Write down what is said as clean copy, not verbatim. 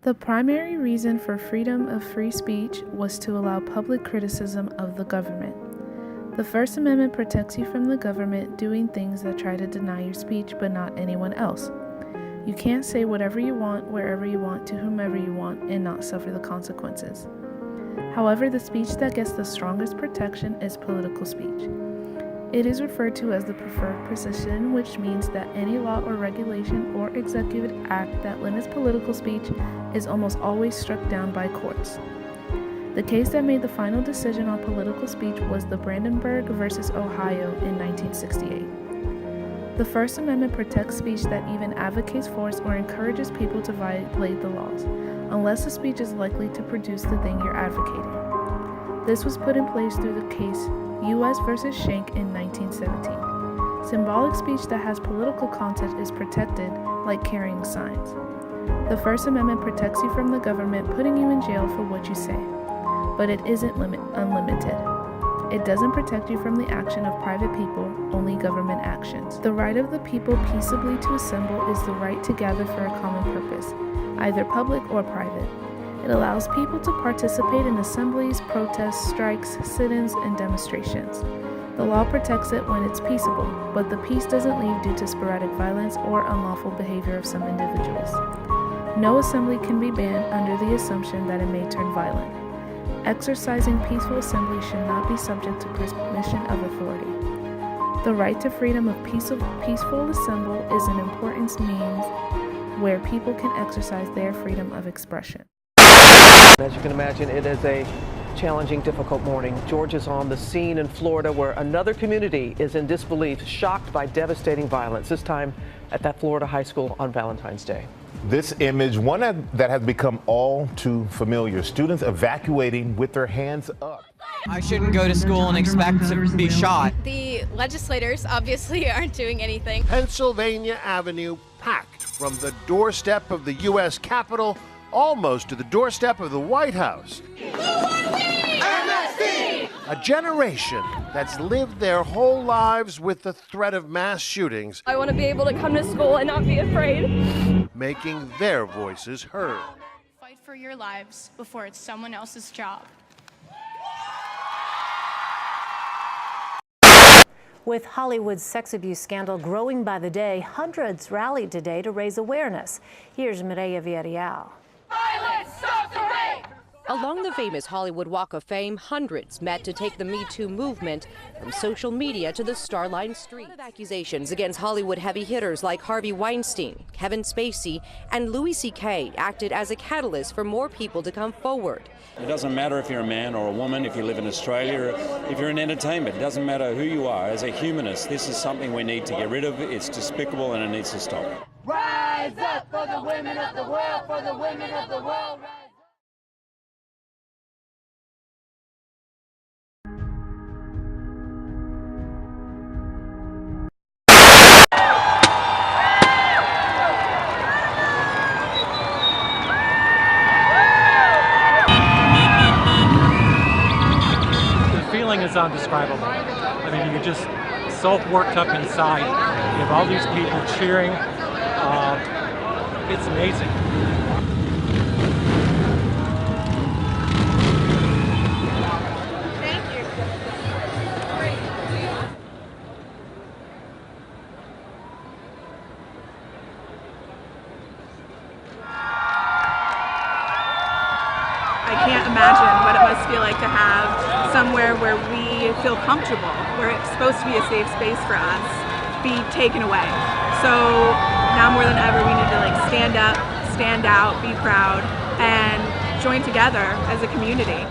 The primary reason for freedom of free speech was to allow public criticism of the government. The First Amendment protects you from the government doing things that try to deny your speech, but not anyone else. You can't say whatever you want, wherever you want, to whomever you want, and not suffer the consequences. However, the speech that gets the strongest protection is political speech. It is referred to as the preferred position, which means that any law or regulation or executive act that limits political speech is almost always struck down by courts. The case that made the final decision on political speech was the Brandenburg versus Ohio in 1968. The First Amendment protects speech that even advocates force or encourages people to violate the laws, unless the speech is likely to produce the thing you're advocating. This was put in place through the case U.S. versus Schenck in 1917. Symbolic speech that has political content is protected, like carrying signs. The First Amendment protects you from the government putting you in jail for what you say, but it isn't unlimited. It doesn't protect you from the action of private people, only government actions. The right of the people peaceably to assemble is the right to gather for a common purpose, either public or private. It allows people to participate in assemblies, protests, strikes, sit-ins, and demonstrations. The law protects it when it's peaceable, but the peace doesn't leave due to sporadic violence or unlawful behavior of some individuals. No assembly can be banned under the assumption that it may turn violent. Exercising peaceful assembly should not be subject to permission of authority. The right to freedom of peaceful assembly is an important means where people can exercise their freedom of expression. As you can imagine, it is a challenging, difficult morning. George is on the scene in Florida where another community is in disbelief, shocked by devastating violence, this time at that Florida high school on Valentine's Day. This image, one that has become all too familiar. Students evacuating with their hands up. I shouldn't go to school and expect to be shot. The legislators obviously aren't doing anything. Pennsylvania Avenue packed from the doorstep of the U.S. Capitol almost to the doorstep of the White House. A generation that's lived their whole lives with the threat of mass shootings. I want to be able to come to school and not be afraid. Making their voices heard. Fight for your lives before it's someone else's job. With Hollywood's sex abuse scandal growing by the day, hundreds rallied today to raise awareness. Here's Mireya Villarreal. Along the famous Hollywood Walk of Fame, hundreds met to take the Me Too movement from social media to the Starline street. Accusations against Hollywood heavy hitters like Harvey Weinstein, Kevin Spacey, and Louis C.K. acted as a catalyst for more people to come forward. It doesn't matter if you're a man or a woman, if you live in Australia, or if you're in entertainment. It doesn't matter who you are. As a humanist, this is something we need to get rid of. It's despicable and it needs to stop. Rise up for the women of the world, for the women of the world. Is undescribable. I mean, you're just so worked up inside. You have all these people cheering. It's amazing. Thank you. I can't imagine what it must feel like to have somewhere where we feel comfortable, where it's supposed to be a safe space for us, be taken away. So now more than ever, we need to stand up, stand out, be proud, and join together as a community.